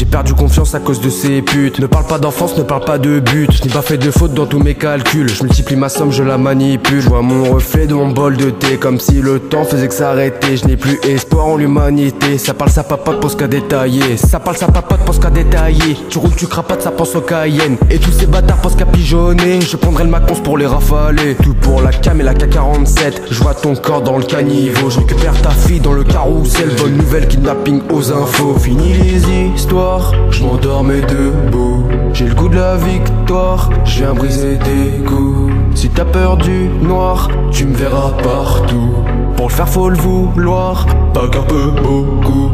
perdu confiance à cause de ces putes. Ne parle pas d'enfance, ne parle pas de but. Je n'ai pas fait de faute dans tous mes calculs. Je multiplie ma somme, je la manipule. Je vois mon reflet de mon bol de thé, comme si le temps faisait que s'arrêter. Je n'ai plus espoir en l'humanité. Ça parle, ça papote, pense qu'à détailler. Ça parle, ça papote, pense qu'à détailler. Tu roules, tu crapates, ça pense au Cayenne. Et tous ces bâtards pensent qu'à pigeonner. Je prendrai le Maconce pour les rafaler. Tout pour la cam et la K47. Je vois ton corps dans le caniveau. Je récupère ta fille dans le carrousel. Bonne nouvelle, kidnapping aux infos. Fini les histoires, je m'endormais debout. J'ai le goût de la victoire, je viens briser tes coups. Si t'as peur du noir, tu me verras partout. Pour le faire faut le vouloir, pas qu'un peu beaucoup.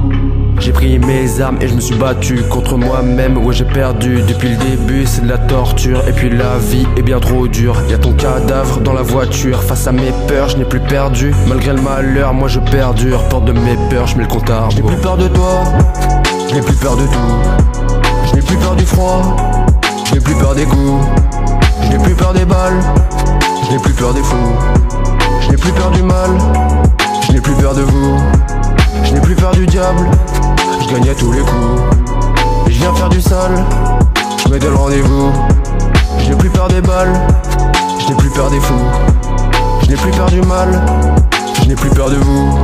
J'ai pris mes armes et je me suis battu contre moi-même. Ouais, j'ai perdu depuis le début, c'est de la torture. Et puis la vie est bien trop dure. Y'a ton cadavre dans la voiture. Face à mes peurs, je n'ai plus perdu. Malgré le malheur, moi je perdure. Porte de mes peurs, je mets le compte à rebours. Je n'ai plus peur de toi, je n'ai plus peur de tout. Je n'ai plus peur du froid, je n'ai plus peur des coups. Je n'ai plus peur des balles, je n'ai plus peur des fous. Je n'ai plus peur du mal, je n'ai plus peur de vous. Je n'ai plus peur du diable, je gagne à tous les coups. Et je viens faire du sale, je me donne rendez-vous. Je n'ai plus peur des balles, je n'ai plus peur des fous. Je n'ai plus peur du mal, je n'ai plus peur de vous.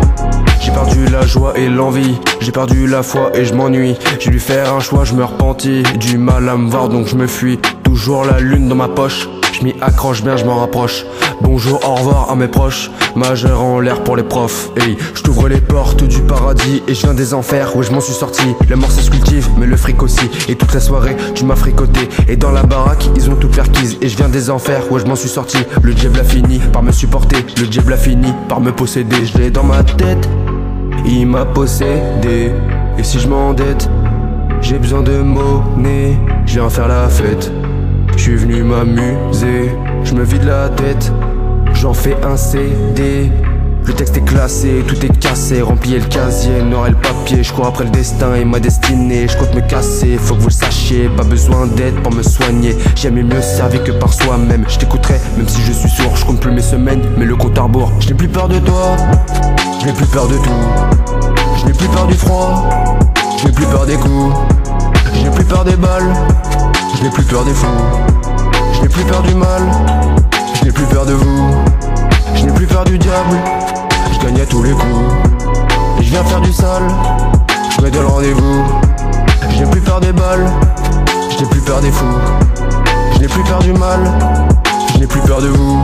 J'ai perdu la joie et l'envie, j'ai perdu la foi et je m'ennuie. J'ai dû faire un choix, je me repentis. Du mal à me voir donc je me fuis. Toujours la lune dans ma poche, je m'y accroche bien, je m'en rapproche. Bonjour, au revoir à mes proches. Majeur en l'air pour les profs. Hey, je t'ouvre les portes du paradis et je viens des enfers, ouais je m'en suis sorti. La mort ça se cultive, mais le fric aussi. Et toute la soirée tu m'as fricoté. Et dans la baraque ils ont tout perquise. Et je viens des enfers, ouais je m'en suis sorti. Le diable a fini par me supporter. Le diable a fini par me posséder. Je l'ai dans ma tête, il m'a possédé. Et si je m'endette, j'ai besoin de monnaie. Je viens faire la fête, je suis venu m'amuser. Je me vide la tête, j'en fais un CD. Le texte est classé, tout est cassé. Rempli le casier, noir et le papier. Je cours après le destin et ma destinée. Je compte me casser, faut que vous le sachiez. Pas besoin d'aide pour me soigner. Jamais mieux servi que par soi-même. Je t'écouterai même si je suis sourd. Je compte plus mes semaines, mais le compte à rebours. Je n'ai plus peur de toi, je n'ai plus peur de tout. Je n'ai plus peur du froid, je n'ai plus peur des coups. Je n'ai plus peur des balles, je n'ai plus peur des fous. Je n'ai plus peur du mal, je n'ai plus peur de vous. Je n'ai plus peur du diable, je gagne à tous les coups. Et je viens faire du sale, je me donne rendez-vous. Je n'ai plus peur des balles, je n'ai plus peur des fous. Je n'ai plus peur du mal, je n'ai plus peur de vous.